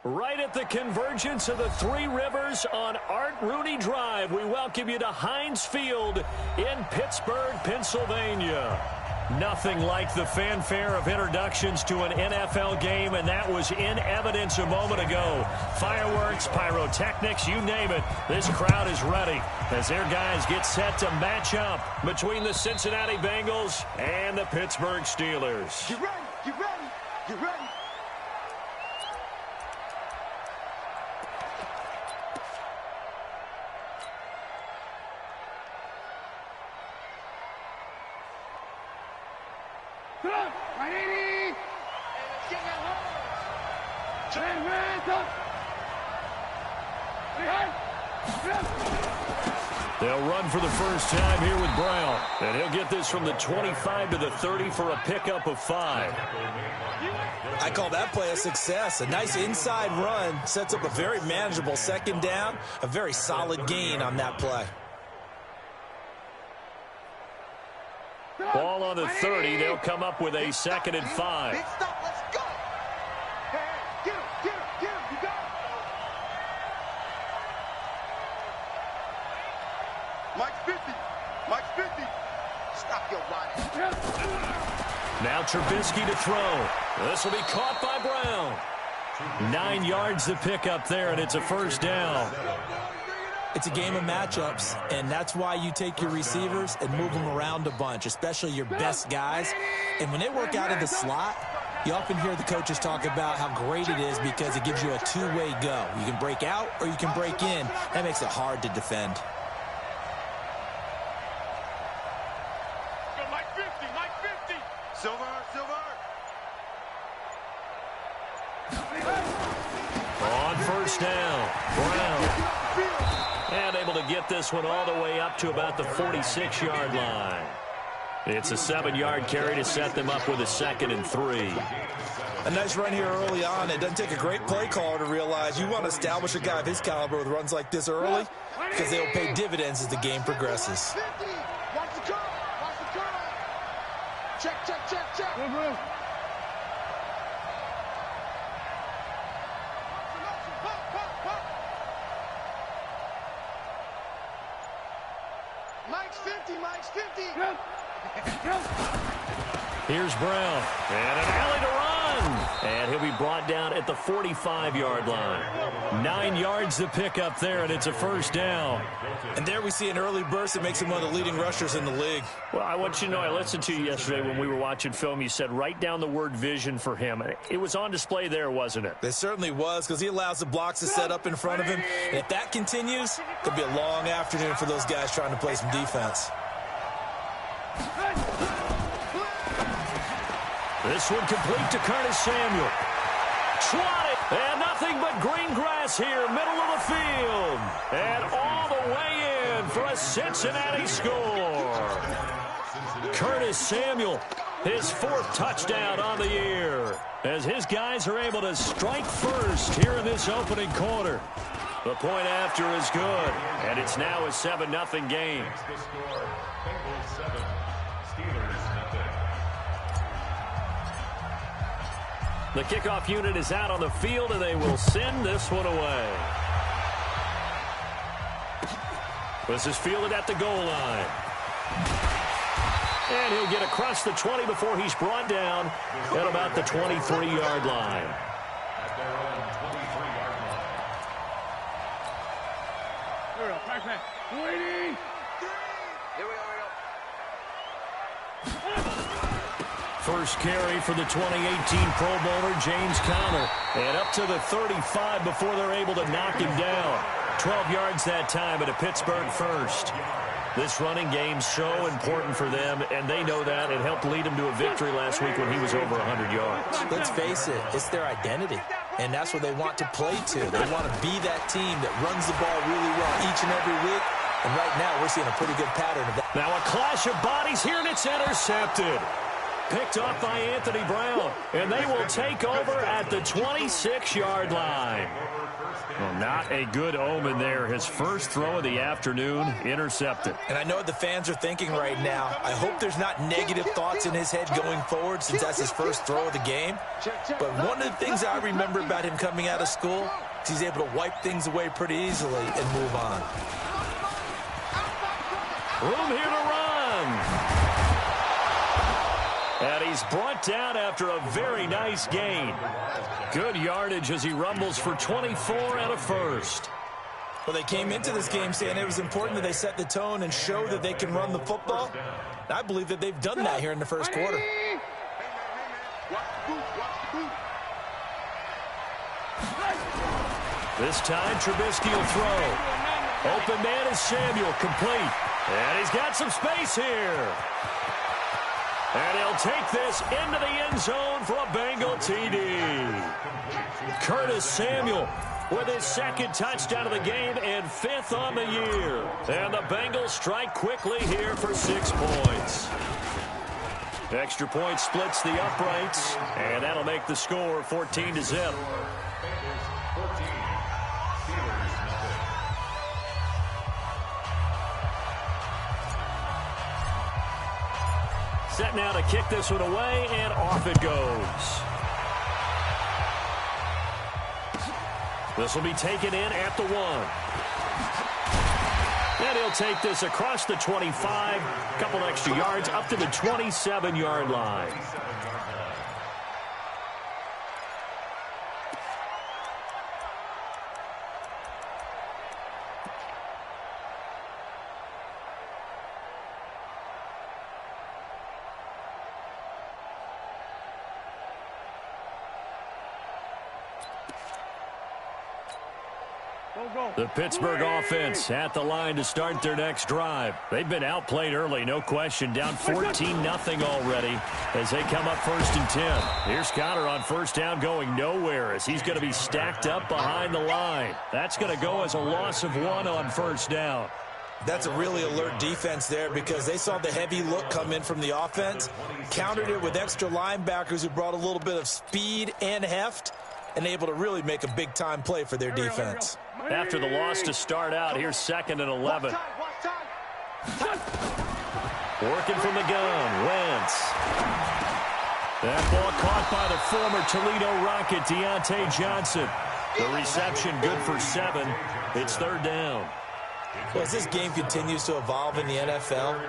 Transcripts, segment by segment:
Right at the convergence of the Three Rivers on Art Rooney Drive, we welcome you to Heinz Field in Pittsburgh, Pennsylvania. Nothing like the fanfare of introductions to an NFL game, and that was in evidence a moment ago. Fireworks, pyrotechnics, you name it. This crowd is ready as their guys get set to match up between the Cincinnati Bengals and the Pittsburgh Steelers. You ready? You ready? You ready? They'll run for the first time here with Brown. And he'll get this from the 25 to the 30 for a pickup of 5. I call that play a success. A nice inside run sets up a very manageable second down. A very solid gain on that play. Ball on the 30. They'll come up with a 2nd and 5. Big stop. Let's go. Hey, get him, get him, get him. You got it. Mike's 50. Mike's 50. Stop your body. Now Trubisky to throw. This will be caught by Brown. 9 yards to pick up there, and it's a first down. It's a game of matchups, and that's why you take your receivers and move them around a bunch, especially your best guys. And when they work out of the slot, you often hear the coaches talk about how great it is because it gives you a two-way go. You can break out or you can break in. That makes it hard to defend. Go Mike 50, Mike 50. Silver, silver. On first down, Brown. And able to get this one all the way up to about the 46-yard line. It's a 7-yard carry to set them up with a 2nd and 3. A nice run here early on. It doesn't take a great play caller to realize you want to establish a guy of his caliber with runs like this early because they'll pay dividends as the game progresses. 50. Watch the curve. Watch the curve. Check, check, check, check. Mike's 50, Mike's 50. Here's Brown. And an alley to run. And he'll be brought down at the 45-yard line. 9 yards to pick up there, and it's a first down. And there we see an early burst that makes him one of the leading rushers in the league. Well, I want you to know, I listened to you yesterday when we were watching film. You said write down the word vision for him. It was on display there, wasn't it? It certainly was because he allows the blocks to set up in front of him. And if that continues, it'll be a long afternoon for those guys trying to play some defense. This one complete to Curtis Samuel. Swatted, and nothing but green grass here, middle of the field. And all the way in for a Cincinnati score. Curtis Samuel, his 4th touchdown on the year, as his guys are able to strike first here in this opening quarter. The point after is good, and it's now a 7-0 game. The kickoff unit is out on the field, and they will send this one away. This is fielded at the goal line. And he'll get across the 20 before he's brought down at about the 23-yard line. Waiting. First carry for the 2018 Pro Bowler, James Conner. And up to the 35 before they're able to knock him down. 12 yards that time at a Pittsburgh first. This running game's so important for them, and they know that. It helped lead them to a victory last week when he was over 100 yards. Let's face it, it's their identity, and that's what they want to play to. They want to be that team that runs the ball really well each and every week, and right now we're seeing a pretty good pattern of that. Now a clash of bodies here, and it's intercepted. picked off by Anthony Brown, and they will take over at the 26-yard line. Well, not a good omen there. His first throw of the afternoon intercepted. And I know what the fans are thinking right now. I hope there's not negative thoughts in his head going forward since that's his first throw of the game. But one of the things I remember about him coming out of school is he's able to wipe things away pretty easily and move on. Room here to run. And he's brought down after a very nice gain. Good yardage as he rumbles for 24 and a first. Well, they came into this game saying it was important that they set the tone and show that they can run the football. And I believe that they've done that here in the first quarter. This time, Trubisky will throw. Open man is Samuel, complete. And he's got some space here. And he'll take this into the end zone for a Bengal TD. Curtis Samuel with his second touchdown of the game and 5th on the year. And the Bengals strike quickly here for 6 points. Extra point splits the uprights, and that'll make the score 14-0. Set now to kick this one away, and off it goes. This will be taken in at the 1. And he'll take this across the 25, a couple extra yards up to the 27-yard line. The Pittsburgh offense at the line to start their next drive. They've been outplayed early, no question. Down 14-0 already as they come up 1st and 10. Here's Connor on first down going nowhere as he's going to be stacked up behind the line. That's going to go as a loss of 1 on first down. That's a really alert defense there because they saw the heavy look come in from the offense, countered it with extra linebackers who brought a little bit of speed and heft, and able to really make a big-time play for their defense. After the loss to start out, here's 2nd and 11. Working from the gun, Wentz. That ball caught by the former Toledo Rocket, Deontay Johnson. The reception good for 7. It's 3rd down. Well, as this game continues to evolve in the NFL,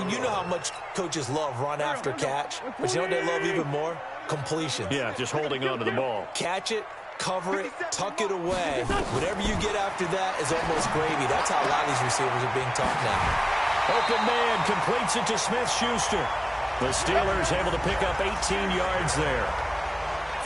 you know how much coaches love run after catch, but you know what they love even more? Completion. Yeah, just holding on to the ball. Catch it, cover it, tuck it away. Whatever you get after that is almost gravy. That's how a lot of these receivers are being taught now. Open man completes it to Smith-Schuster. The Steelers able to pick up 18 yards there.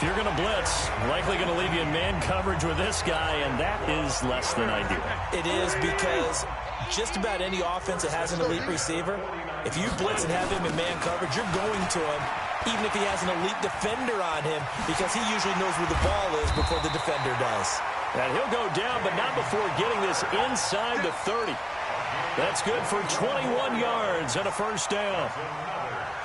If you're going to blitz, likely going to leave you in man coverage with this guy, and that is less than ideal. It is because just about any offense that has an elite receiver, if you blitz and have him in man coverage, you're going to him even if he has an elite defender on him because he usually knows where the ball is before the defender does. And he'll go down, but not before getting this inside the 30. That's good for 21 yards and a first down.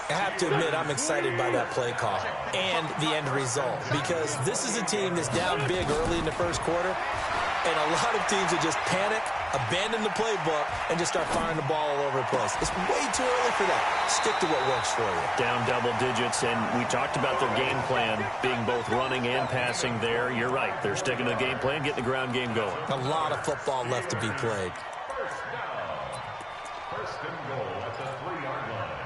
I have to admit, I'm excited by that play call and the end result because this is a team that's down big early in the first quarter, and a lot of teams that just panic, abandon the playbook, and just start firing the ball all over the place. It's way too early for that. Stick to what works for you. Down double digits, and we talked about their game plan being both running and passing there. You're right. They're sticking to the game plan, getting the ground game going. A lot of football left to be played. First and goal at the 3-yard line.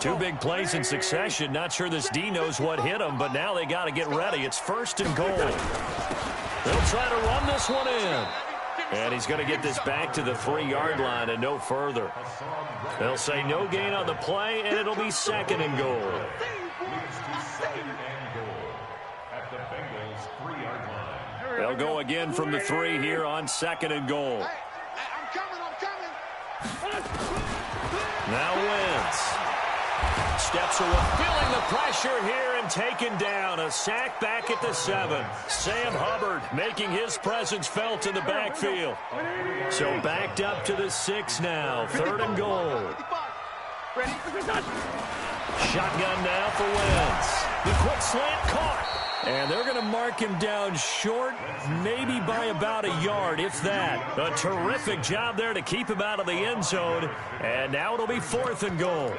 2 big plays in succession. Not sure this D knows what hit him, but now they got to get ready. It's 1st and goal. They'll try to run this one in. And he's going to get this back to the 3-yard line and no further. They'll say no gain on the play, and it'll be 2nd and goal. Leads to 2nd and goal at the Bengals' 3-yard line. They'll go again from the 3 here on 2nd and goal. I'm coming. Now Wentz. Steps away, feeling the pressure here and taken down. A sack back at the 7. Sam Hubbard making his presence felt in the backfield. So backed up to the 6 now. 3rd and goal. Ready? Shotgun now for Wentz. The quick slant caught. And they're going to mark him down short, maybe by about a yard, if that. A terrific job there to keep him out of the end zone. And now it'll be 4th and goal.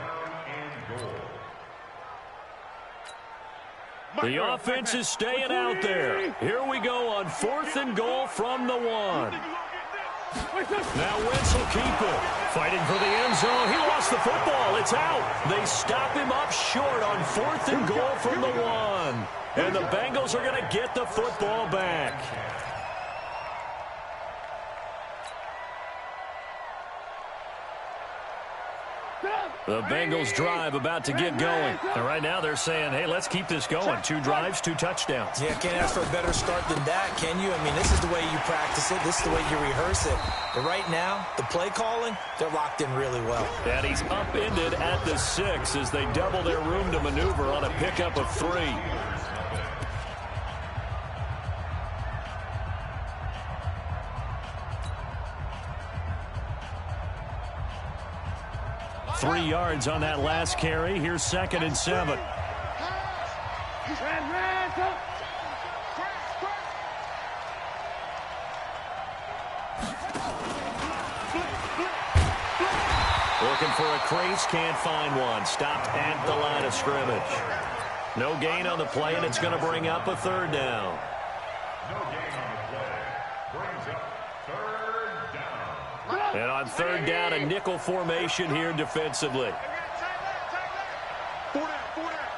The offense is staying out there. Here we go on 4th and goal from the 1. Now Wentz will keep it. Fighting for the end zone. He lost the football. It's out. They stop him up short on 4th and goal from the 1. And the Bengals are going to get the football back. The Bengals drive about to get going. And right now they're saying, hey, let's keep this going. 2 drives, 2 touchdowns. Yeah, can't ask for a better start than that, can you? I mean, this is the way you practice it. This is the way you rehearse it. But right now, the play calling, they're locked in really well. And he's upended at the 6 as they double their room to maneuver on a pickup of 3. Three yards on that last carry. Here's 2nd and 7. Looking for a crease, can't find one. Stopped at the line of scrimmage. No gain on the play, and it's going to bring up a 3rd down. No gain on the play. Brings up 3rd down. And on 3rd down, a nickel formation here defensively. 4 down, 4 down.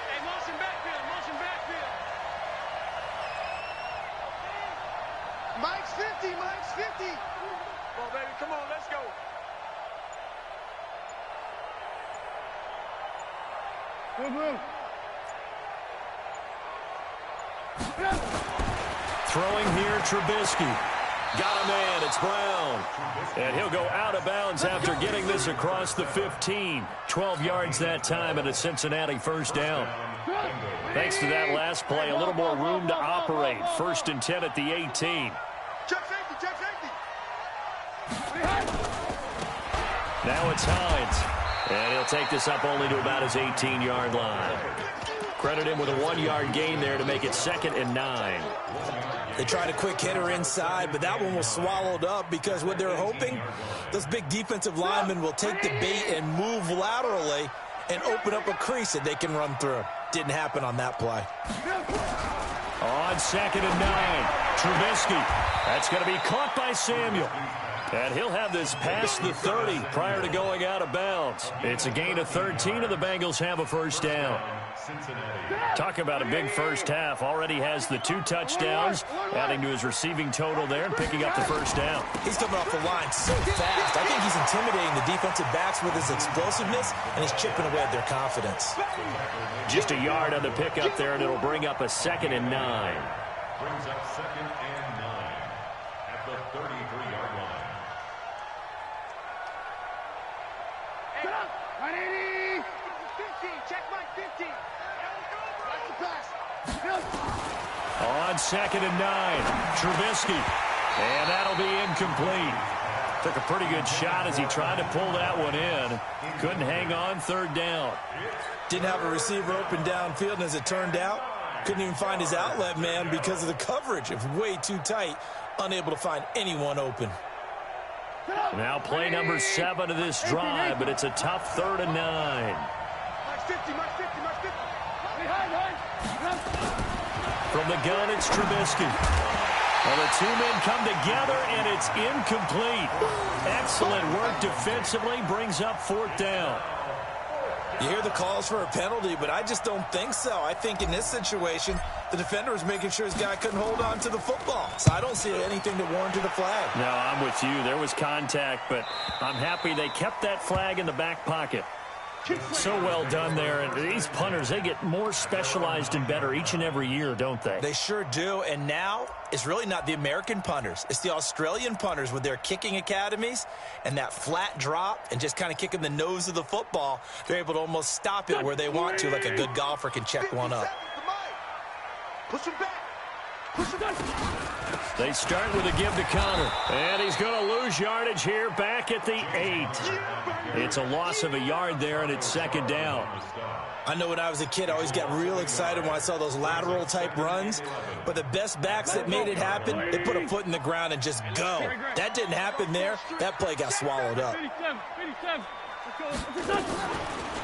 Hey, motion backfield, motion backfield. Mike's 50, Mike's 50. Come on, baby, come on, let's go. Throwing here, Trubisky. Got a man, it's Brown. And he'll go out of bounds after getting this across the 15. 12 yards that time and a Cincinnati 1st down. Thanks to that last play, a little more room to operate. 1st and 10 at the 18. Check safety, check safety. Now it's Hines. And he'll take this up only to about his 18-yard line. Credit him with a 1-yard gain there to make it 2nd and 9. They tried a quick hitter inside, but that one was swallowed up because what they're hoping, those big defensive linemen will take the bait and move laterally and open up a crease that they can run through. Didn't happen on that play. On 2nd and 9, Trubisky. That's going to be caught by Samuel. And he'll have this past the 30 prior to going out of bounds. It's a gain of 13, and the Bengals have a 1st down. Talk about a big first half. Already has the 2 touchdowns, adding to his receiving total there and picking up the 1st down. He's coming off the line so fast. I think he's intimidating the defensive backs with his explosiveness, and he's chipping away at their confidence. Just a yard on the pickup there, and it'll bring up a 2nd and 9. Brings up 2nd and 9 at the 33-yard line. 180. 50, check my 50. Watch the pass. On 2nd and 9, Trubisky. And that'll be incomplete. Took a pretty good shot as he tried to pull that one in. Couldn't hang on, 3rd down. Didn't have a receiver open downfield, and as it turned out, couldn't even find his outlet man because of the coverage. It was way too tight, unable to find anyone open. Now play number 7 of this drive, but it's a tough 3rd and 9. Mike's 50, Mike's 50, Mike's 50. From the gun, it's Trubisky. Well, the 2 men come together, and it's incomplete. Excellent work defensively, brings up 4th down. You hear the calls for a penalty, but I just don't think so. I think in this situation, the defender was making sure his guy couldn't hold on to the football. So I don't see anything that warranted a flag. No, I'm with you. There was contact, but I'm happy they kept that flag in the back pocket. So well done there. And these punters, they get more specialized and better each and every year, don't they? They sure do. And now it's really not the American punters. It's the Australian punters with their kicking academies and that flat drop and just kind of kicking the nose of the football. They're able to almost stop it where they want to, like a good golfer can check one up. Push him back. They start with a give to Connor. And he's going to lose yardage here back at the 8. It's a loss of a yard there, and it's second down. I know when I was a kid, I always got real excited when I saw those lateral-type runs. But the best backs that made it happen, they put a foot in the ground and just go. That didn't happen there. That play got swallowed up.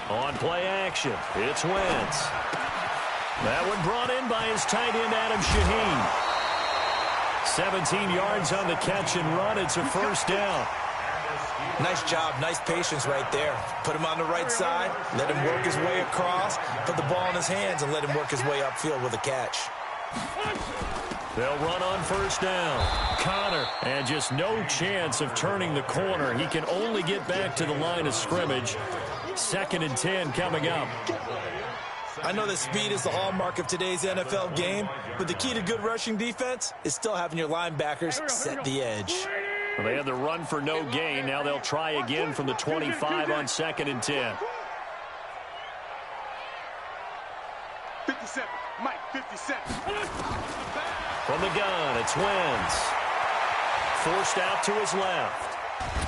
On play action, it's Wentz. That one brought in by his tight end, Adam Shaheen. 17 yards on the catch and run. It's a first down. Nice job, nice patience right there. Put him on the right side, let him work his way across, put the ball in his hands, and let him work his way upfield with a catch. They'll run on first down. Connor, and just no chance of turning the corner. He can only get back to the line of scrimmage. 2nd and 10 coming up. I know that speed is the hallmark of today's NFL game, but the key to good rushing defense is still having your linebackers set the edge. Well, they had the run for no gain. Now they'll try again from the 25 on 2nd and 10. 57, Mike, 57. From the gun, it's Wentz. Forced out to his left.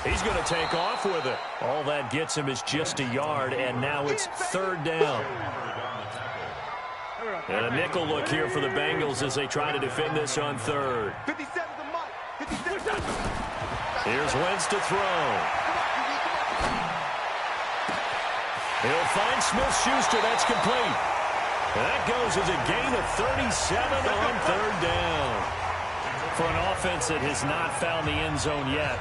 He's going to take off with it. All that gets him is just a yard, and now it's 3rd down. And a nickel look here for the Bengals as they try to defend this on 3rd. 57 to Mike, 57. Here's Wentz to throw. He'll find Smith-Schuster. That's complete. That goes as a gain of 37 on 3rd down. For an offense that has not found the end zone yet,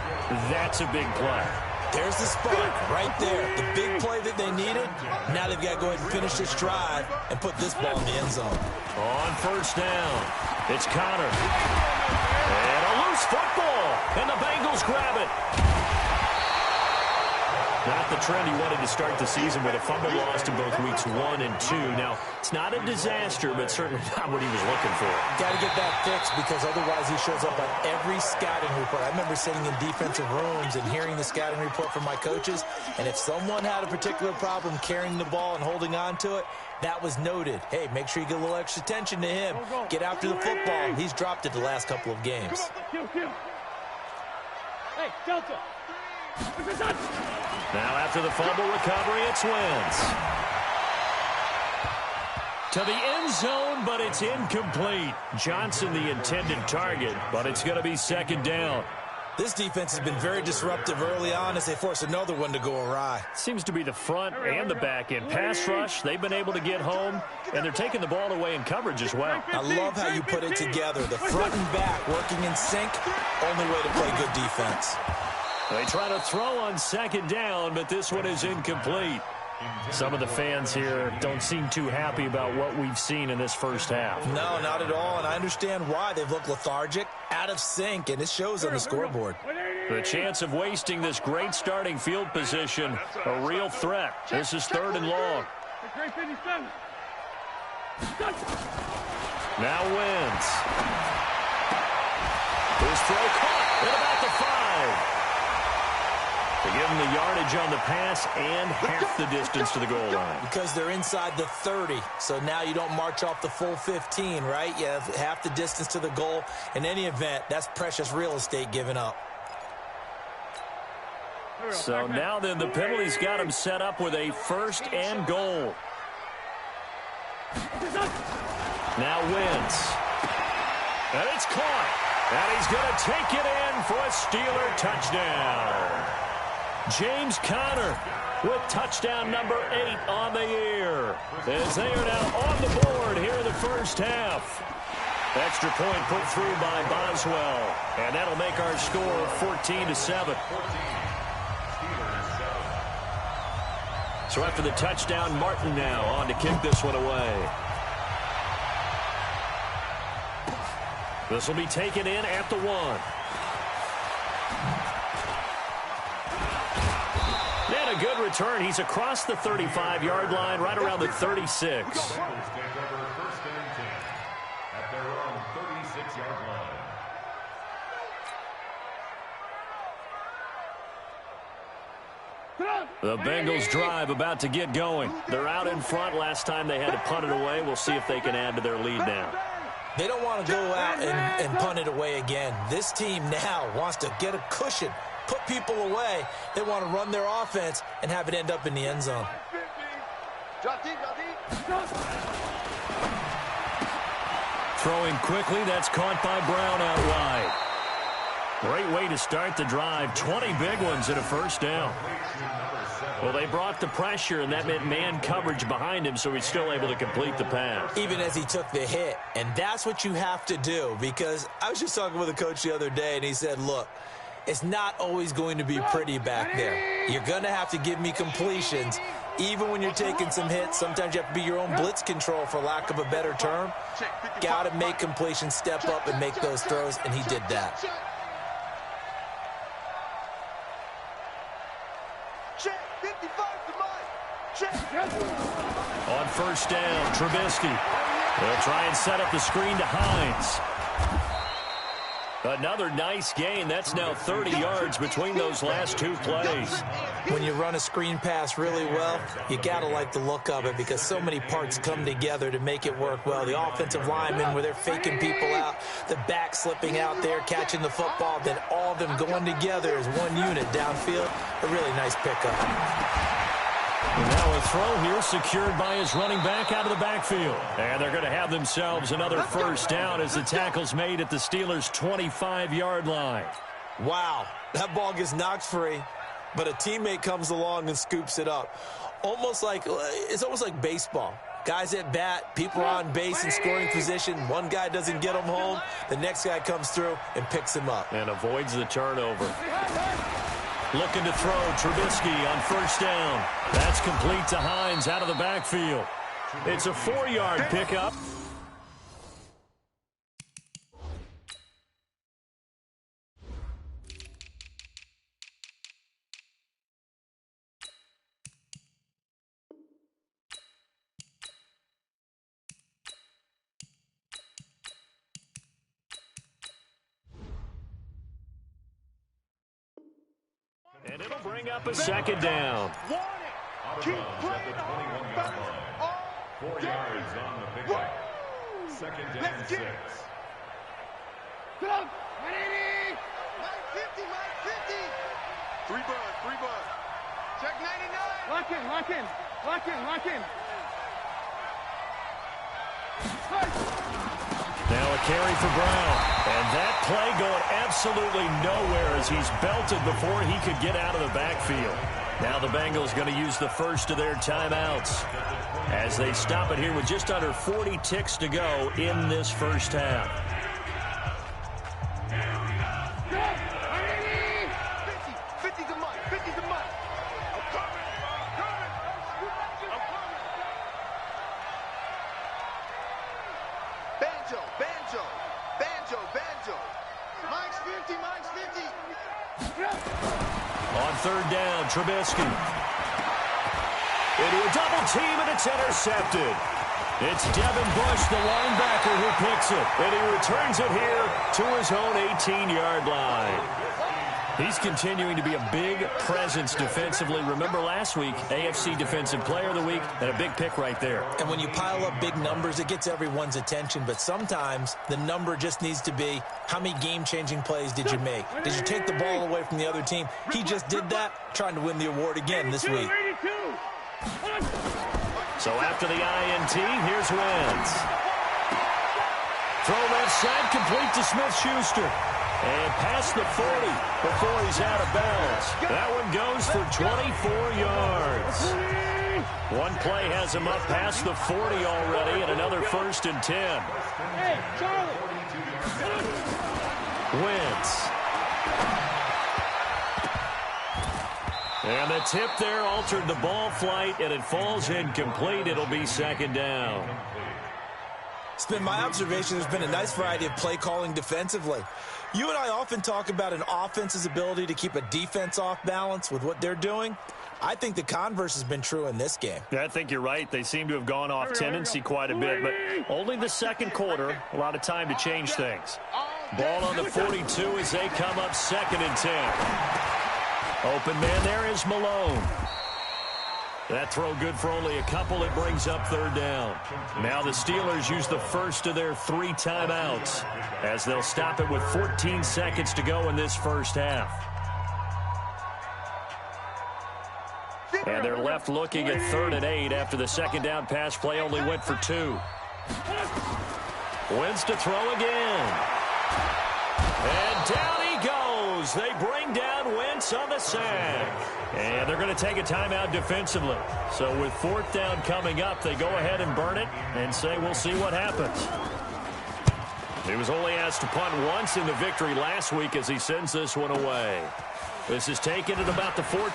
that's a big play. There's the spark right there. The big play that they needed. Now they've got to go ahead and finish this drive and put this ball in the end zone. On first down, it's Connor. And a loose football. And the Bengals grab it. Not the trend he wanted to start the season with a fumble lost in both weeks 1 and 2. Now, it's not a disaster, but certainly not what he was looking for. Got to get that fixed because otherwise he shows up on every scouting report. I remember sitting in defensive rooms and hearing the scouting report from my coaches, and if someone had a particular problem carrying the ball and holding on to it, that was noted. Hey, make sure you get a little extra attention to him. Get after the football. He's dropped it the last couple of games. Hey, Delta. Now after the fumble recovery, it's Wentz. To the end zone, but it's incomplete. Johnson the intended target, but it's going to be 2nd down. This defense has been very disruptive early on as they force another one to go awry. Seems to be the front and the back end. Pass rush, they've been able to get home, and they're taking the ball away in coverage as well. I love how you put it together. The front and back working in sync, only way to play good defense. They try to throw on 2nd down, but this one is incomplete. Some of the fans here don't seem too happy about what we've seen in this first half. No, not at all, and I understand why. They've looked lethargic, out of sync, and it shows on the scoreboard. The chance of wasting this great starting field position, a real threat. This is 3rd and long. Now Wentz. His throw caught at about the 5. They give him the yardage on the pass and half the distance to the goal line. Because they're inside the 30, so now you don't march off the full 15, right? You have half the distance to the goal. In any event, that's precious real estate given up. So now then, the penalty's got him set up with a 1st and goal. Now Wentz. And it's caught. And he's going to take it in for a Steeler touchdown. James Conner with touchdown number 8 on the year, as they are now on the board here in the first half. Extra point put through by Boswell, and that'll make our score 14-7. So after the touchdown, Martin now on to kick this one away. This will be taken in at the 1. And a good return. He's across the 35-yard line, right around the 36. The Bengals drive about to get going. They're out in front. Last time they had to punt it away. We'll see if they can add to their lead now. They don't want to go out and punt it away again. This team now wants to get a cushion, put people away. They want to run their offense and have it end up in the end zone. Throwing quickly, that's caught by Brown out wide. Great way to start the drive. 20 big ones and a first down. Well, they brought the pressure, and that meant man coverage behind him, so he's still able to complete the pass. Even as he took the hit. And that's what you have to do, because I was just talking with a coach the other day, and he said, look, it's not always going to be pretty back there. You're going to have to give me completions. Even when you're taking some hits, sometimes you have to be your own blitz control, for lack of a better term. Got to make completions, step up, and make those throws, and he did that. On first down, Trubisky. They'll try and set up the screen to Hines. Another nice gain. That's now 30 yards between those last two plays. When you run a screen pass really well, you got to like the look of it, because so many parts come together to make it work well. The offensive linemen, where they're faking people out, the back slipping out there, catching the football, then all of them going together as one unit downfield. A really nice pickup. And now a throw here secured by his running back out of the backfield. And they're going to have themselves another first down as the tackle's made at the Steelers' 25-yard line. Wow, that ball gets knocked free, but a teammate comes along and scoops it up. It's almost like baseball. Guys at bat, people are on base in scoring position. One guy doesn't get him home. The next guy comes through and picks him up. And avoids the turnover. Looking to throw, Trubisky on first down. That's complete to Hines out of the backfield. It's a 4-yard pickup. And it'll bring up a second down. Keep playing on 4 yards on the pickup. Second down, 6. Go! 180! Mike 50, Mike 50! 3 bud. Check 99! Lock in. Now a carry for Brown. And that play going absolutely nowhere as he's belted before he could get out of the backfield. Now the Bengals going to use the first of their timeouts as they stop it here with just under 40 ticks to go in this first half. 50 to Mike. I'm coming. Banjo. Mike's 50. On third down, Trubisky. Into a double team, and it's intercepted. It's Devin Bush, the linebacker, who picks it. And he returns it here to his own 18-yard line. He's continuing to be a big presence defensively. Remember last week, AFC Defensive Player of the Week, and a big pick right there. And when you pile up big numbers, it gets everyone's attention. But sometimes the number just needs to be, how many game-changing plays did you make? Did you take the ball away from the other team? He just did that, trying to win the award again this week. So after the INT, here's Wentz. Throw left side, complete to Smith-Schuster. And past the 40 before he's out of bounds. That one goes for 24 yards. One play has him up past the 40 already, and another 1st and 10. Hey, Charlie. Wentz. And the tip there altered the ball flight, and it falls incomplete. It'll be second down. It's been my observation there's been a nice variety of play calling defensively. You and I often talk about an offense's ability to keep a defense off balance with what they're doing. I think the converse has been true in this game. Yeah, I think you're right. They seem to have gone off tendency quite a bit, but only the second quarter, a lot of time to change things. Ball on the 42 as they come up 2nd and 10. Open man there is Malone. That throw good for only a couple. It brings up third down. Now the Steelers use the first of their 3 timeouts as they'll stop it with 14 seconds to go in this first half. And they're left looking at 3rd and 8 after the second down pass play only went for 2. Wentz to throw again. And down he goes. They bring down Wentz on the sack. And they're going to take a timeout defensively. So with 4th down coming up, they go ahead and burn it and say we'll see what happens. He was only asked to punt once in the victory last week as he sends this one away. This is taken at about the 14.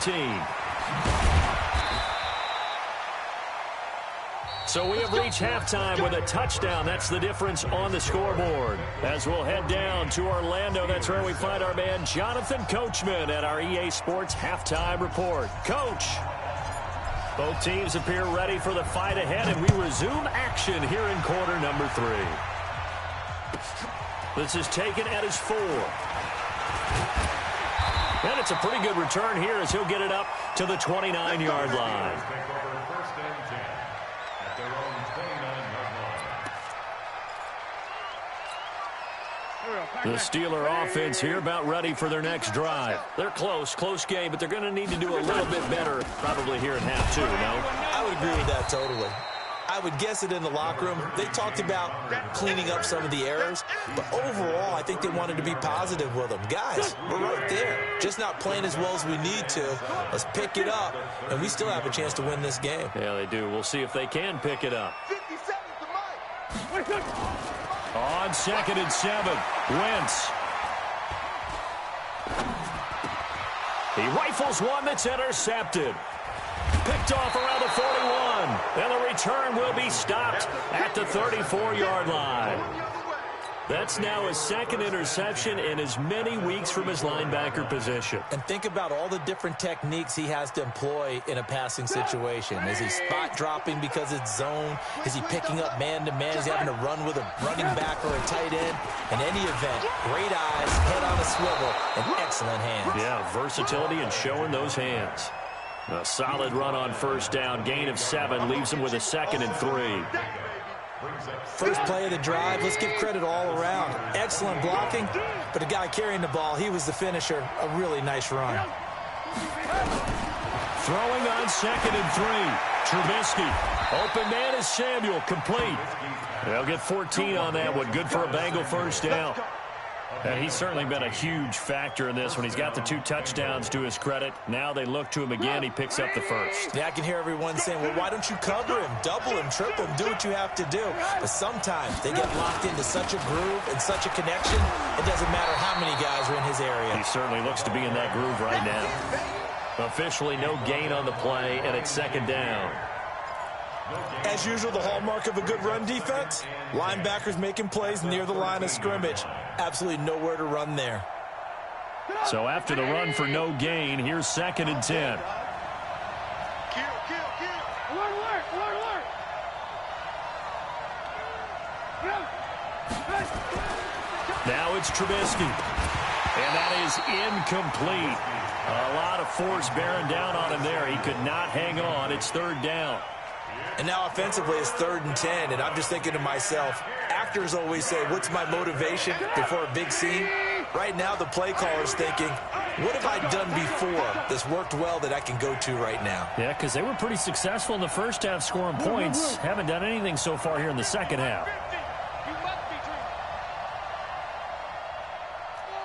So we have reached halftime with a touchdown. That's the difference on the scoreboard. As we'll head down to Orlando, that's where we find our man Jonathan Coachman at our EA Sports Halftime Report. Coach, both teams appear ready for the fight ahead, and we resume action here in quarter number 3. This is taken at his 4. And it's a pretty good return here as he'll get it up to the 29-yard line. The Steeler offense here about ready for their next drive. They're close game, but they're going to need to do a little bit better probably here in half 2, no? I would agree with that totally. I would guess it in the locker room. They talked about cleaning up some of the errors, but overall, I think they wanted to be positive with them. Guys, we're right there. Just not playing as well as we need to. Let's pick it up, and we still have a chance to win this game. Yeah, they do. We'll see if they can pick it up. On 2nd and 7, Wentz. He rifles one that's intercepted. Picked off around the 41. And the return will be stopped at the 34-yard line. That's now his 2nd interception in as many weeks from his linebacker position. And think about all the different techniques he has to employ in a passing situation. Is he spot dropping because it's zone? Is he picking up man-to-man? Is he having to run with a running back or a tight end? In any event, great eyes, head on a swivel, and excellent hands. Yeah, versatility and showing those hands. A solid run on 1st down. Gain of 7 leaves him with a 2nd and 3. First play of the drive, let's give credit all around. Excellent blocking, but the guy carrying the ball, he was the finisher. A really nice run. Throwing on 2nd and 3. Trubisky. Open man is Samuel. Complete. They'll get 14 on that one. Good for a Bengal 1st down. And he's certainly been a huge factor in this when he's got the 2 touchdowns to his credit. Now they look to him again. He picks up the 1st. Yeah, I can hear everyone saying, well, why don't you cover him, double him, triple him, do what you have to do. But sometimes they get locked into such a groove and such a connection, it doesn't matter how many guys are in his area. He certainly looks to be in that groove right now. Officially no gain on the play, and it's 2nd down. As usual, the hallmark of a good run defense, linebackers making plays near the line of scrimmage. Absolutely nowhere to run there. So after the run for no gain, here's 2nd and 10. Alert. Now it's Trubisky. And that is incomplete. A lot of force bearing down on him there. He could not hang on. It's 3rd down. And now offensively it's 3rd and 10, and I'm just thinking to myself, actors always say, what's my motivation before a big scene? Right now the play caller's thinking, what have I done before that's worked well that I can go to right now? Yeah, because they were pretty successful in the 1st half scoring points. Haven't done anything so far here in the 2nd half.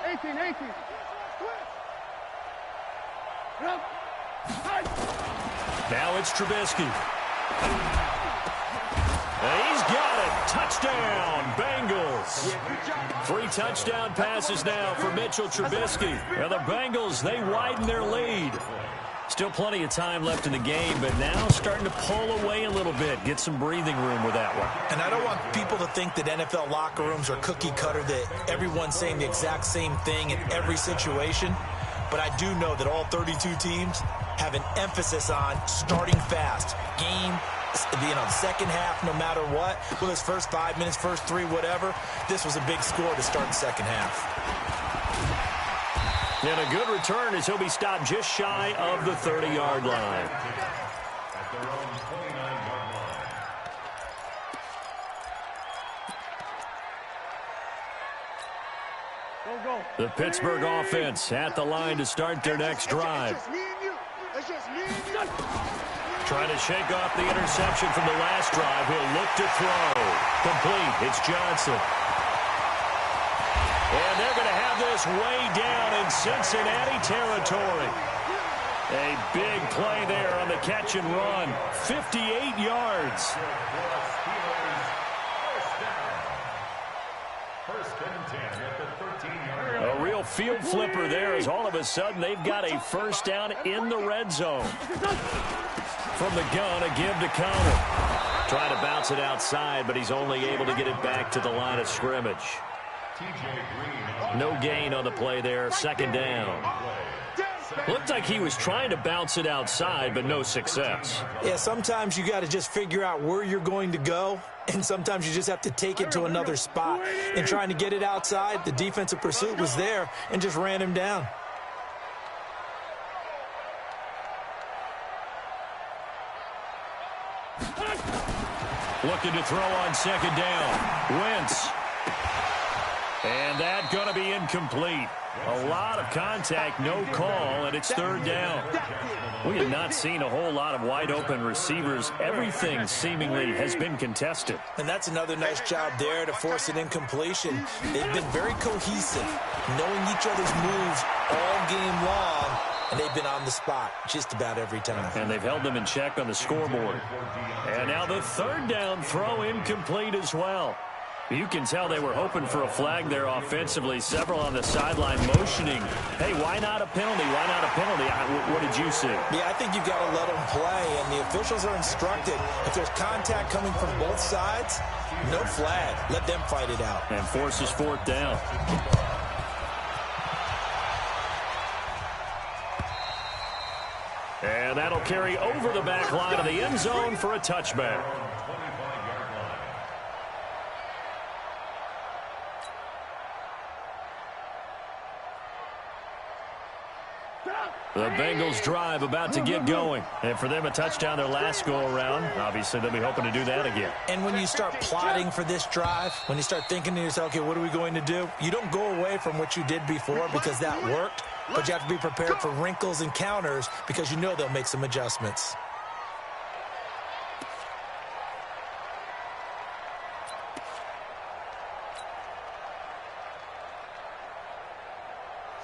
18. Now it's Trubisky. He's got it. Touchdown, Bengals. 3 touchdown passes now for Mitchell Trubisky. And the Bengals, they widen their lead. Still plenty of time left in the game, but now starting to pull away a little bit. Get some breathing room with that one. And I don't want people to think that NFL locker rooms are cookie cutter, that everyone's saying the exact same thing in every situation. But I do know that all 32 teams have an emphasis on starting fast. Game, the second half, no matter what. Whether it's first 5 minutes, first 3, whatever. This was a big score to start the second half. And a good return as he'll be stopped just shy of the 30-yard line. their own 29-yard line. The Pittsburgh offense at the line to start their next drive. Trying to shake off the interception from the last drive. He'll look to throw. Complete. It's Johnson. And they're going to have this way down in Cincinnati territory. A big play there on the catch and run. 58 yards. First and 10 at the 13-yard line. A real field flipper there as all of a sudden they've got a first down in the red zone. From the gun, a give to Connor. Trying to bounce it outside, but he's only able to get it back to the line of scrimmage. No gain on the play there, second down. Looked like he was trying to bounce it outside, but no success. Yeah, sometimes you got to just figure out where you're going to go, and sometimes you just have to take it to another spot. And trying to get it outside, the defensive pursuit was there and just ran him down. Looking to throw on second down. Wentz. And that going to be incomplete. A lot of contact, no call, and it's third down. We have not seen a whole lot of wide-open receivers. Everything seemingly has been contested. And that's another nice job there to force an incompletion. They've been very cohesive, knowing each other's moves all game long, and they've been on the spot just about every time. And they've held them in check on the scoreboard. And now the third down throw incomplete as well. You can tell they were hoping for a flag there offensively. Several on the sideline motioning, hey, why not a penalty? Why not a penalty? What did you see? Yeah, I think you've got to let them play, and the officials are instructed. If there's contact coming from both sides, no flag. Let them fight it out. And forces fourth down. And that'll carry over the back line of the end zone for a touchback. The Bengals drive about to get going. And for them, a touchdown their last go-around. Obviously, they'll be hoping to do that again. And when you start plotting for this drive, when you start thinking to yourself, okay, what are we going to do? You don't go away from what you did before because that worked, but you have to be prepared for wrinkles and counters because you know they'll make some adjustments.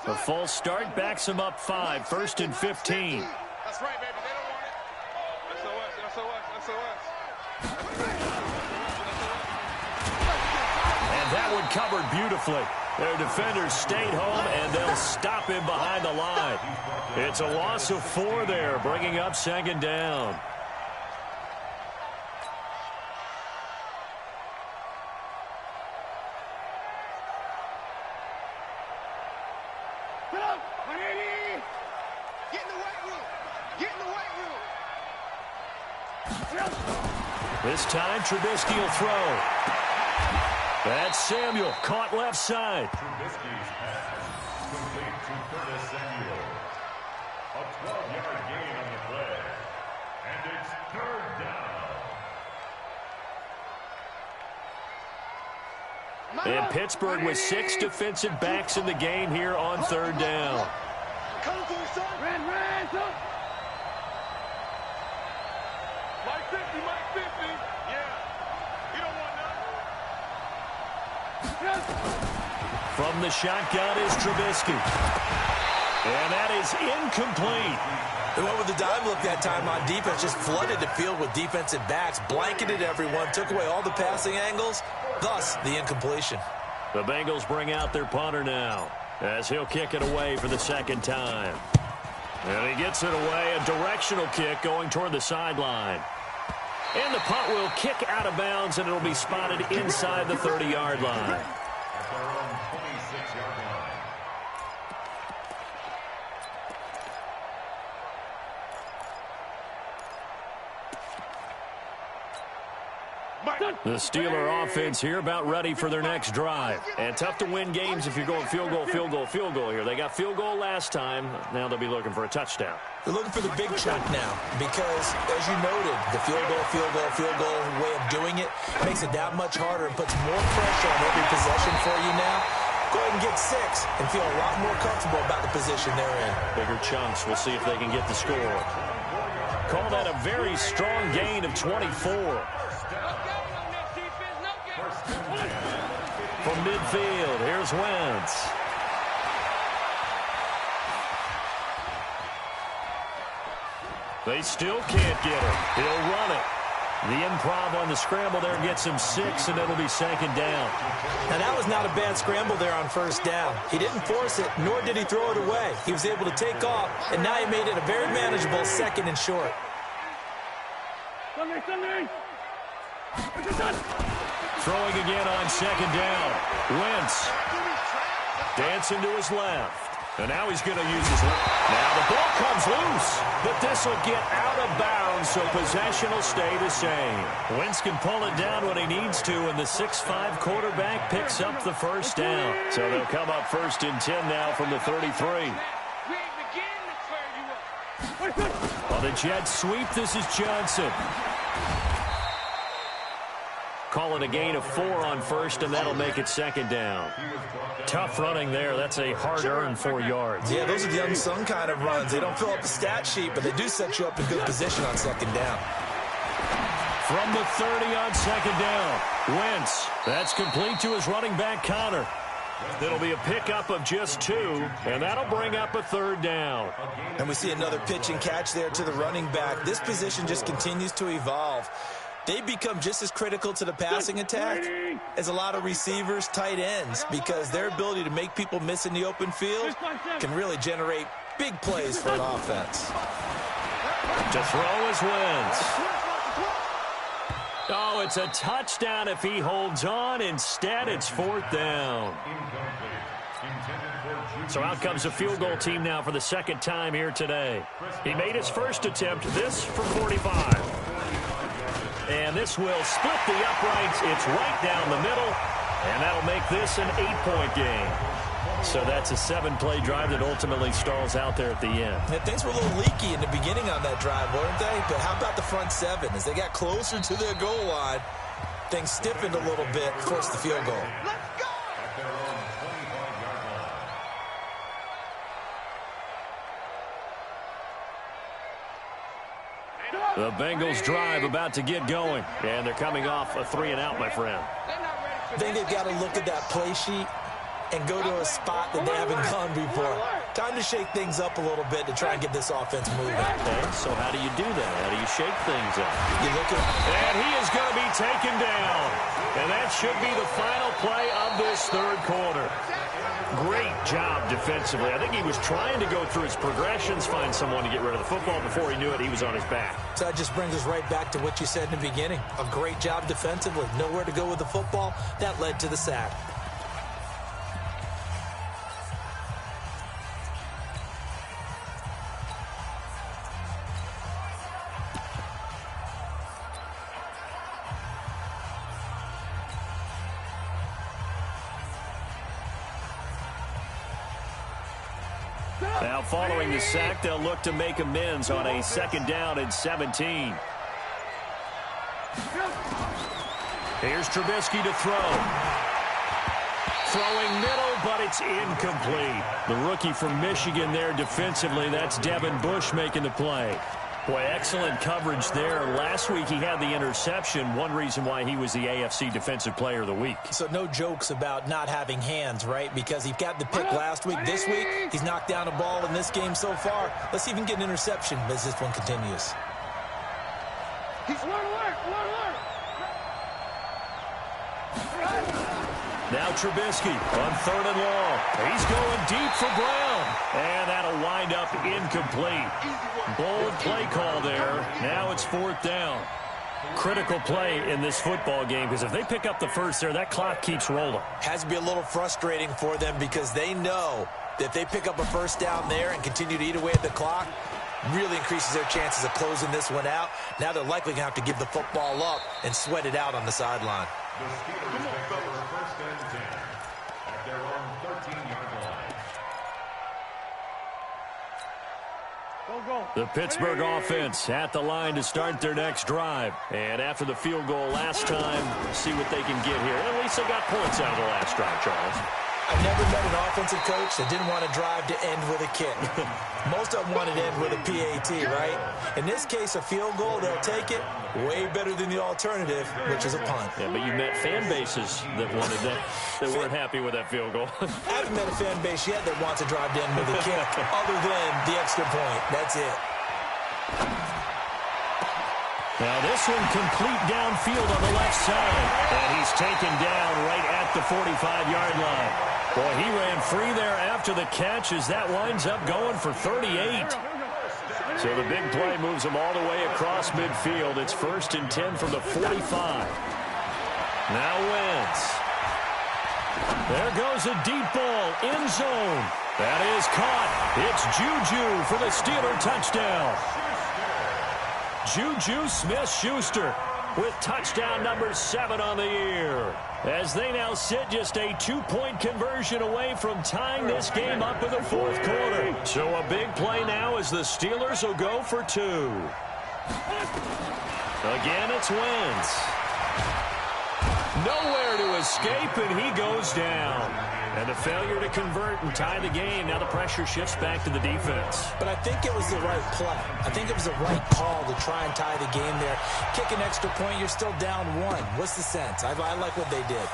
The false start backs him up 5, first and 15. That's right, baby. They don't want it. That's And that one covered beautifully. Their defenders stayed home, and they'll stop him behind the line. It's a loss of 4 there, bringing up second down. This time, Trubisky will throw. That's Samuel, caught left side. Trubisky's pass complete to Curtis Samuel. A 12-yard gain on the play. And it's third down. And Pittsburgh with 6 defensive backs in the game here on third down. Mike 50, Mike 50. Yeah. You don't want none. From the shotgun is Trubisky. And that is incomplete. They went with the dime look that time on defense, just flooded the field with defensive backs, blanketed everyone, took away all the passing angles, thus the incompletion. The Bengals bring out their punter now as he'll kick it away for the second time. And he gets it away, a directional kick going toward the sideline. And the punt will kick out of bounds, and it'll be spotted inside the 30-yard line. At their own 26-yard line. The Steeler offense here about ready for their next drive. And tough to win games if you're going field goal, field goal, field goal here. They got field goal last time. Now they'll be looking for a touchdown. They're looking for the big chunk now because, as you noted, the field goal way of doing it makes it that much harder and puts more pressure on every possession for you now. Go ahead and get 6 and feel a lot more comfortable about the position they're in. Bigger chunks. We'll see if they can get the score. Call that a very strong gain of 24. From midfield, here's Wentz. They still can't get him. He'll run it. The improv on the scramble there gets him 6, and it'll be 2nd down. Now, that was not a bad scramble there on 1st down. He didn't force it, nor did he throw it away. He was able to take off, and now he made it a very manageable 2nd and short. Throwing again on 2nd down. Wentz dancing to his left. And now he's going to use his left. Now the ball comes loose. But this will get out of bounds, so possession will stay the same. Wentz can pull it down when he needs to, and the 6'5" quarterback picks up the 1st down. So they'll come up 1st and 10 now from the 33. On the jet sweep, this is Johnson. Call it a gain of 4 on 1st, and that'll make it 2nd down. Tough running there. That's a hard-earned 4 yards. Yeah, those are the unsung kind of runs. They don't fill up the stat sheet, but they do set you up in good position on 2nd down. From the 30 on 2nd down, Wentz. That's complete to his running back, Connor. It'll be a pickup of just 2, and that'll bring up a 3rd down. And we see another pitch and catch there to the running back. This position just continues to evolve. They become just as critical to the passing attack as a lot of receivers, tight ends, because their ability to make people miss in the open field can really generate big plays for an offense. To throw is Wentz. Oh, it's a touchdown if he holds on. Instead, it's 4th down. So out comes a field goal team now for the 2nd time here today. He made his first attempt, this from 45. And this will split the uprights. It's right down the middle, and that'll make this an 8-point game. So that's a 7-play drive that ultimately stalls out there at the end. And things were a little leaky in the beginning on that drive, weren't they? But how about the front 7? As they got closer to their goal line, things stiffened a little bit, forced the field goal. The Bengals drive about to get going, and they're coming off a 3-and-out, my friend. I think they've got to look at that play sheet and go to a spot that they haven't gone before. Time to shake things up a little bit to try and get this offense moving. Okay, so how do you do that? How do you shake things up? You look at, and he is going to be taken down. And that should be the final play of this 3rd quarter. Great job defensively. I think he was trying to go through his progressions, find someone to get rid of the football. Before he knew it, he was on his back. So that just brings us right back to what you said in the beginning. A great job defensively. Nowhere to go with the football. That led to the sack. Now, following the sack, they'll look to make amends on a 2nd down and 17. Here's Trubisky to throw. Throwing middle, but it's incomplete. The rookie from Michigan there defensively, that's Devin Bush making the play. Boy, excellent coverage there. Last week he had the interception. One reason why he was the AFC Defensive Player of the Week. So no jokes about not having hands, right? Because he got the pick last week. This week, he's knocked down a ball in this game so far. Let's even get an interception as this one continues. Now Trubisky on 3rd and long. He's going deep for Brown. And that'll wind up incomplete. Bold play call there. Now it's 4th down. Critical play in this football game, because if they pick up the first there, that clock keeps rolling. Has to be a little frustrating for them because they know that if they pick up a 1st down there and continue to eat away at the clock, really increases their chances of closing this one out. Now they're likely going to have to give the football up and sweat it out on the sideline. The Steelers take over first and 10 at their own 13-yard line. The Pittsburgh offense at the line to start their next drive. And after the field goal last time, see what they can get here. At least they got points out of the last drive, Charles. I've never met an offensive coach that didn't want to drive to end with a kick. Most of them wanted to end with a PAT, right? In this case, a field goal, they'll take it. Way better than the alternative, which is a punt. Yeah, but you met fan bases that wanted that, that weren't happy with that field goal. I haven't met a fan base yet that wants to drive to end with a kick, other than the extra point. That's it. Now this one complete downfield on the left side. And he's taken down right at the 45-yard line. Boy, he ran free there after the catch as that winds up going for 38. So the big play moves him all the way across midfield. It's 1st and 10 from the 45. Now Wentz. There goes a deep ball, end zone. That is caught. It's Juju for the Steeler touchdown. Juju Smith-Schuster with touchdown number 7 on the year. As they now sit just a 2-point conversion away from tying this game up in the 4th quarter. So a big play now as the Steelers will go for 2. Again, it's Wentz. Nowhere to escape, and he goes down. And the failure to convert and tie the game. Now the pressure shifts back to the defense. But I think it was the right play. I think it was the right call to try and tie the game there. Kick an extra point, you're still down 1. What's the sense? I like what they did.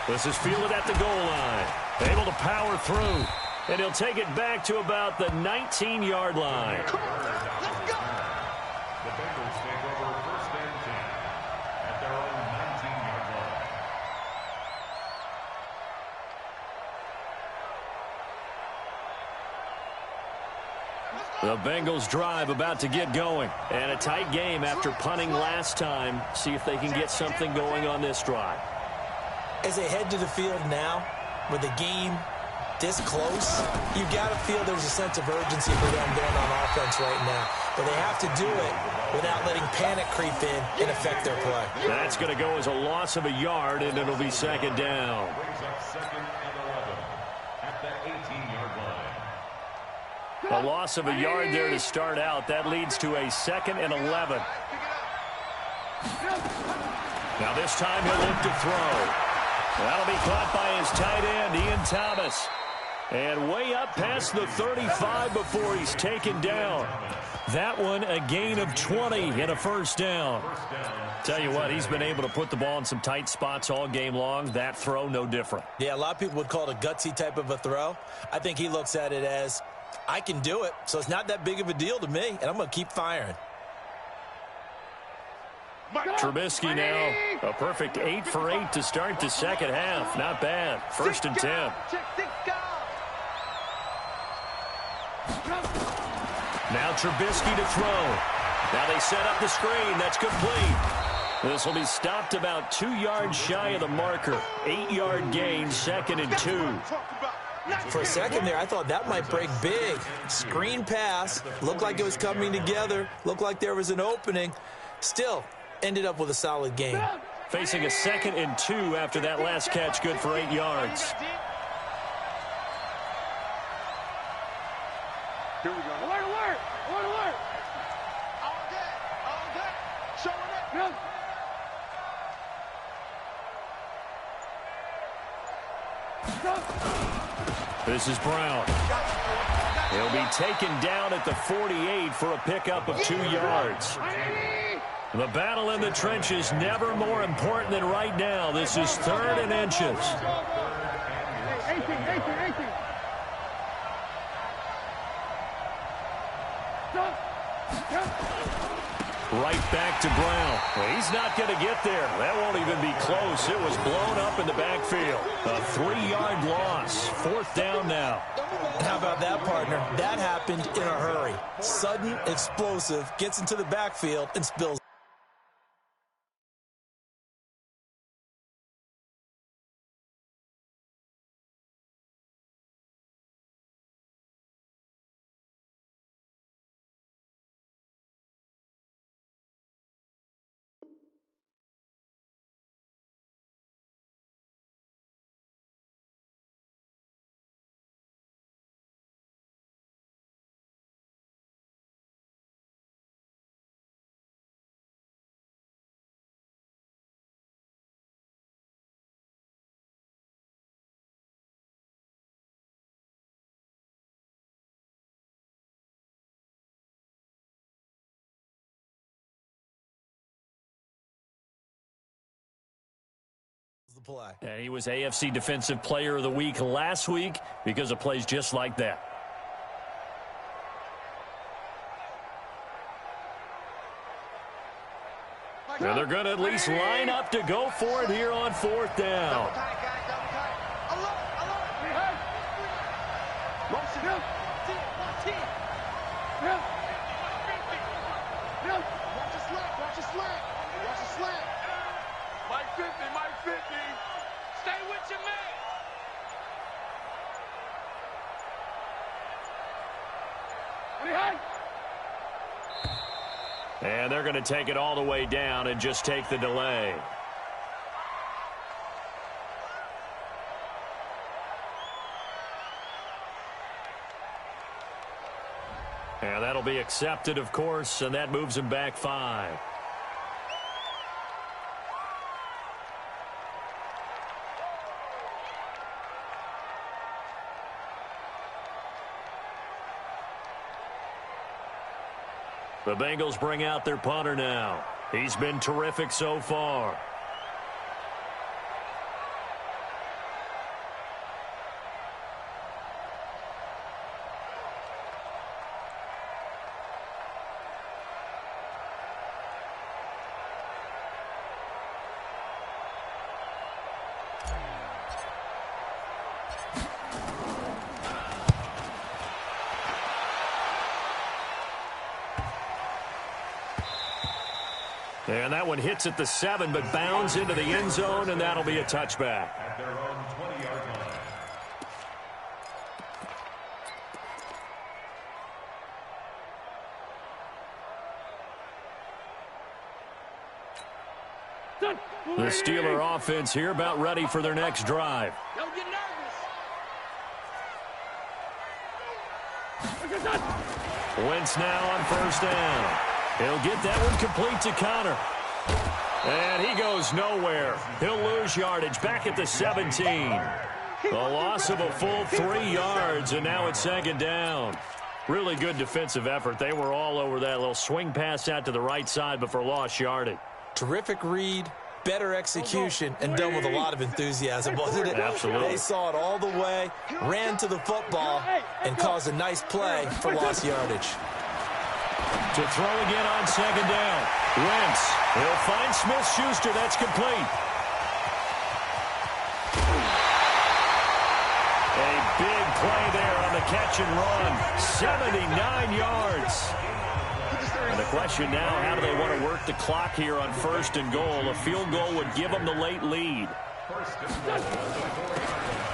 This is fielded at the goal line. Able to power through. And he'll take it back to about the 19-yard line. The Bengals take over first and 10 at their own 19-yard line. The Bengals drive about to get going. And a tight game after punting last time. See if they can get something going on this drive. As they head to the field now, with the game this close, you've got to feel there's a sense of urgency for them going on offense right now. But they have to do it without letting panic creep in and affect their play. That's going to go as a loss of a yard, and it'll be 2nd down. Brings up 2nd and 11 at the 18-yard line. A loss of a yard there to start out. That leads to a 2nd and 11. Now this time he'll look to throw. That'll be caught by his tight end, Ian Thomas. And way up past the 35 before he's taken down. That one a gain of 20 and a 1st down. Tell you what, he's been able to put the ball in some tight spots all game long. That throw, no different. Yeah, a lot of people would call it a gutsy type of a throw. I think he looks at it as, I can do it, so it's not that big of a deal to me, and I'm going to keep firing. Trubisky now, a perfect 8 for 8 to start the 2nd half. Not bad. 1st and 10. Now Trubisky to throw. Now they set up the screen. That's complete. This will be stopped about 2 yards shy of the marker. 8-yard gain, 2nd and 2. For a second there, I thought that might break big. Screen pass. Looked like it was coming together. Looked like there was an opening. Still, ended up with a solid game. Facing a 2nd and 2 after that last catch, good for 8 yards. Here we go. Alert, alert! Alert, alert! All day. Showing it. This is Brown. He'll be taken down at the 48 for a pickup of 2 yards. The battle in the trenches never more important than right now. This is 3rd and inches. 18. Right back to Brown. Well, he's not going to get there. That won't even be close. It was blown up in the backfield. A 3-yard loss. 4th down now. How about that, partner? That happened in a hurry. Sudden, explosive, gets into the backfield and spills. play. And he was AFC Defensive Player of the Week last week because of plays just like that. And they're going to at least line up to go for it here on 4th down. Mike 50. Stay with your man. And they're going to take it all the way down and just take the delay. And that'll be accepted, of course, and that moves him back 5. The Bengals bring out their punter now. He's been terrific so far. And that one hits at the 7, but bounds into the end zone, and that'll be a touchback. At their own 20-yard line. The Steeler offense here about ready for their next drive. Don't get nervous. Wentz now on 1st down. He'll get that one complete to Connor. And he goes nowhere. He'll lose yardage back at the 17. The loss of a full 3 yards, and now it's 2nd down. Really good defensive effort. They were all over that little swing pass out to the right side before lost yardage. Terrific read, better execution, and done with a lot of enthusiasm, wasn't it? Absolutely. They saw it all the way, ran to the football, and caused a nice play for lost yardage. To throw again on 2nd down. Wentz. He'll find Smith-Schuster. That's complete. A big play there on the catch and run. 79 yards. And the question now, how do they want to work the clock here on 1st and goal? A field goal would give them the late lead.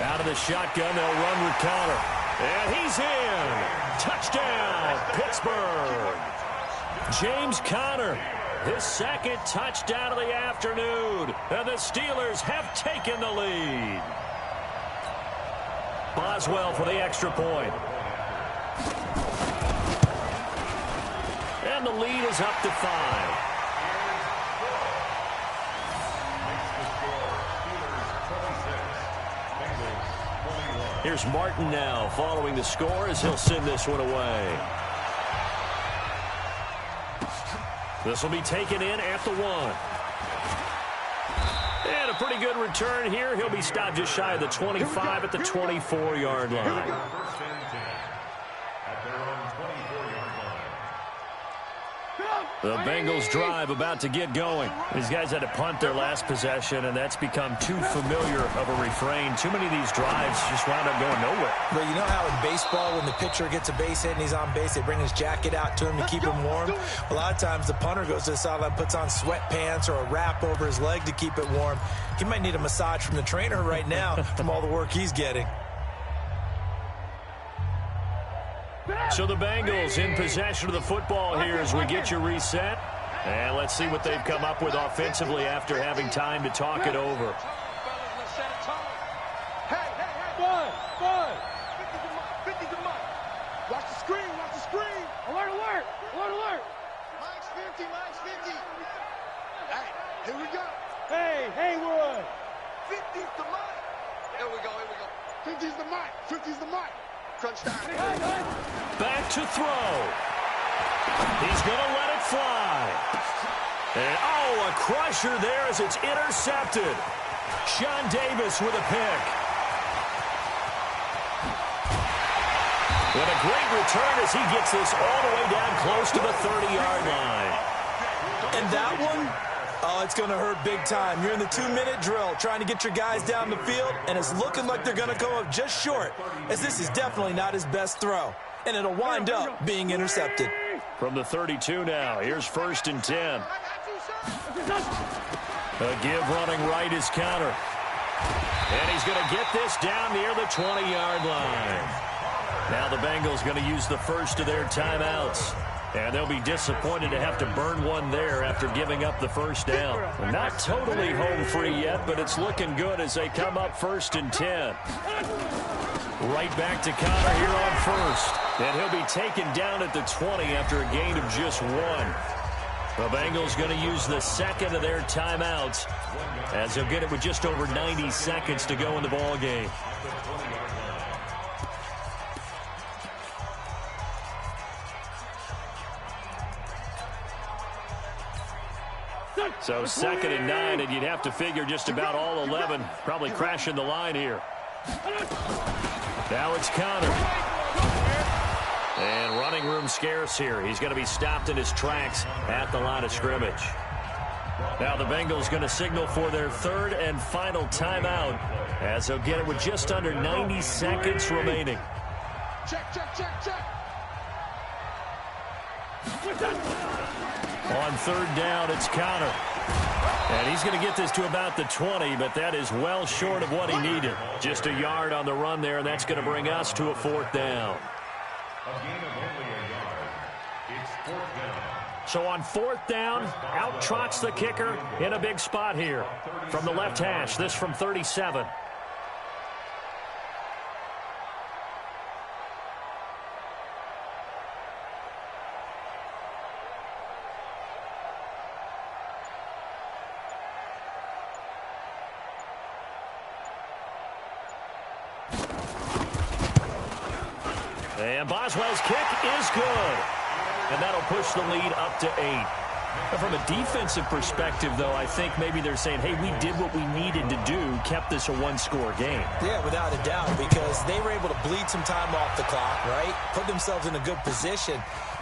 Out of the shotgun, they'll run with Connor. And he's in. Touchdown, Pittsburgh. James Conner, his 2nd touchdown of the afternoon. And the Steelers have taken the lead. Boswell for the extra point. And the lead is up to 5. Here's Martin now following the score as he'll send this one away. This will be taken in at the 1. And a pretty good return here. He'll be stopped just shy of the 25 at the 24-yard line. The Bengals drive about to get going. These guys had to punt their last possession, and that's become too familiar of a refrain. Too many of these drives just wound up going nowhere. But you know how in baseball, when the pitcher gets a base hit and he's on base, they bring his jacket out to him to keep him warm? A lot of times the punter goes to the sideline, puts on sweatpants or a wrap over his leg to keep it warm. He might need a massage from the trainer right now from all the work he's getting. So the Bengals in possession of the football here as we get you reset. And let's see what they've come up with offensively after having time to talk it over. Watch the screen, watch the screen. Alert, alert, alert, alert. Mike's 50, Mike's 50. Hey, here we go. Hey, Haywood. 50's the Mike. Here we go, here we go. 50's the Mike, 50's the Mike. Crunch time. Back to throw. He's going to let it fly. And, oh, a crusher there as it's intercepted. Sean Davis with a pick. And a great return as he gets this all the way down close to the 30-yard line. And that one, oh, it's going to hurt big time. You're in the 2-minute drill trying to get your guys down the field, and it's looking like they're going to come up just short, as this is definitely not his best throw. And it'll wind up being intercepted. From the 32 now, here's 1st and 10. A give running right is counter. And he's going to get this down near the 20-yard line. Now the Bengals going to use the first of their timeouts. And they'll be disappointed to have to burn one there after giving up the first down. Not totally home free yet, but it's looking good as they come up 1st and 10. Right back to Connor here on 1st. And he'll be taken down at the 20 after a gain of just 1. The Bengals going to use the second of their timeouts as they'll get it with just over 90 seconds to go in the ball game. So 2nd and 9, and you'd have to figure just about all 11 probably crashing the line here. Now it's Connor. And running room scarce here. He's going to be stopped in his tracks at the line of scrimmage. Now the Bengals going to signal for their 3rd and final timeout as they'll get it with just under 90 seconds remaining. Check, check, check, check. On 3rd down, it's Connor. And he's going to get this to about the 20, but that is well short of what he needed. Just a yard on the run there, and that's going to bring us to a 4th down. A gain of only a yard. It's 4th down. So on 4th down, out trots the kicker in a big spot here. From the left hash, this from 37. And Boswell's kick is good. And that'll push the lead up to 8. But from a defensive perspective, though, I think maybe they're saying, hey, we did what we needed to do, kept this a one-score game. Yeah, without a doubt, because they were able to bleed some time off the clock, right? Put themselves in a good position,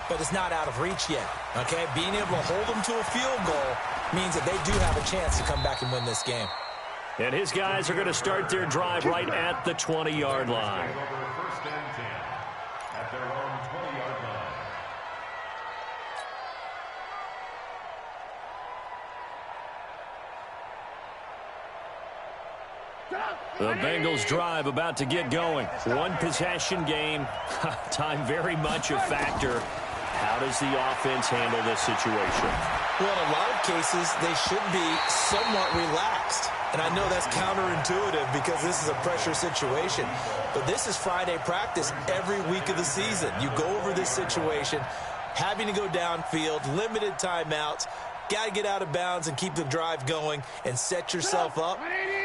but it's not out of reach yet, okay? Being able to hold them to a field goal means that they do have a chance to come back and win this game. And his guys are going to start their drive right at the 20-yard line. First and 10 at their own 20-yard line. The Bengals drive about to get going. One possession game. Time very much a factor. How does the offense handle this situation? Well, in a lot of cases, they should be somewhat relaxed. And I know that's counterintuitive because this is a pressure situation. But this is Friday practice every week of the season. You go over this situation, having to go downfield, limited timeouts, got to get out of bounds and keep the drive going and set yourself up.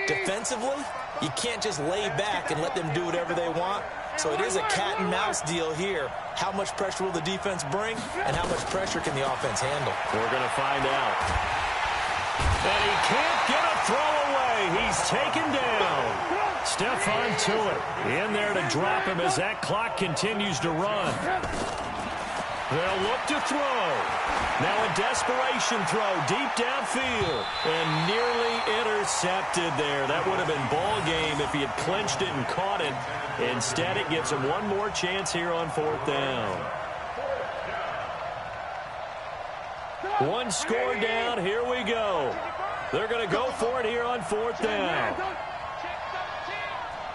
Defensively, you can't just lay back and let them do whatever they want. So it is a cat and mouse deal here. How much pressure will the defense bring, and how much pressure can the offense handle? We're going to find out. And he can't get a throw away. He's taken down. Stephon Tuitt in there to drop him as that clock continues to run. They'll look to throw. Now a desperation throw deep downfield and nearly intercepted there. That would have been ball game if he had clinched it and caught it. Instead, it gives him one more chance here on 4th down. One score down. Here we go. They're going to go for it here on 4th down.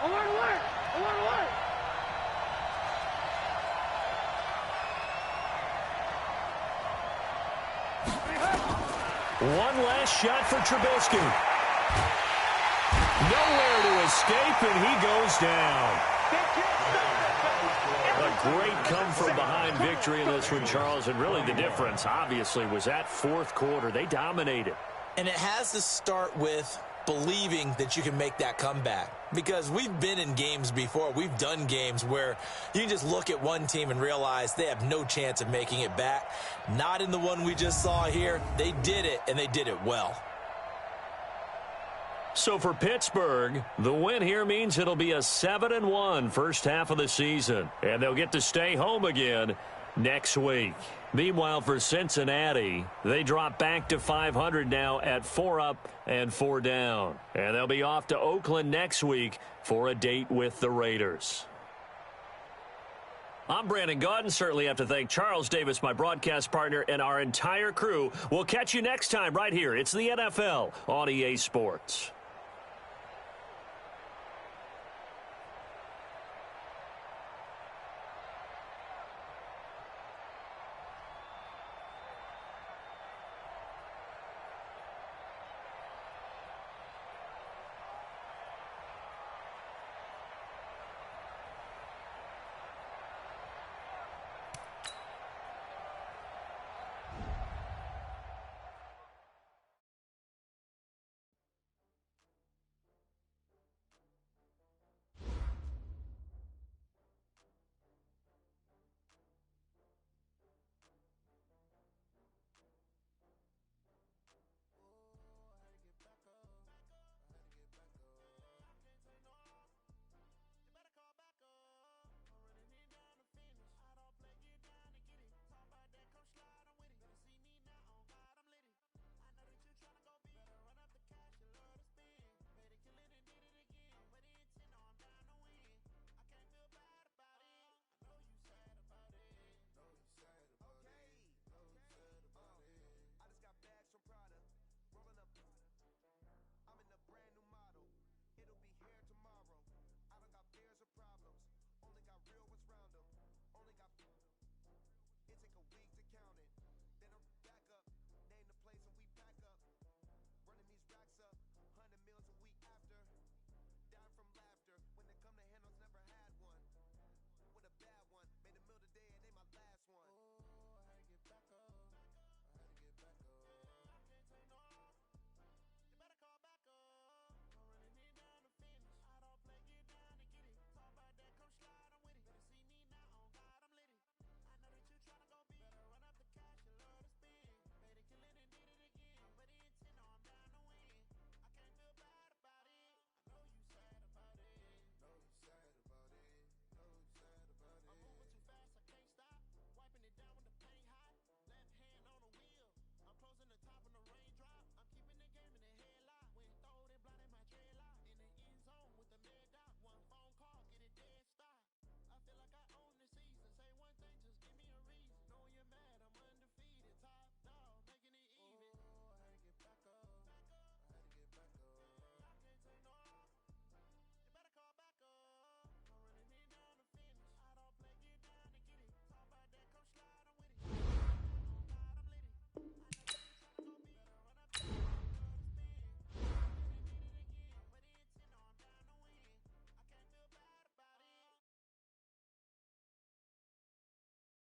Alert, alert! Alert, alert! One last shot for Trubisky. Nowhere to escape, and he goes down. A great come-from-behind victory in this one, Charles. And really the difference, obviously, was that 4th quarter. They dominated. And it has to start with believing that you can make that comeback. Because we've been in games before. We've done games where you can just look at one team and realize they have no chance of making it back. Not in the one we just saw here. They did it, and they did it well. So for Pittsburgh, the win here means it'll be a 7-1 first half of the season, and they'll get to stay home again next week. Meanwhile, for Cincinnati, they drop back to 500 now at 4 up and 4 down. And they'll be off to Oakland next week for a date with the Raiders. I'm Brandon Gaudin. Certainly have to thank Charles Davis, my broadcast partner, and our entire crew. We'll catch you next time right here. It's the NFL on EA Sports.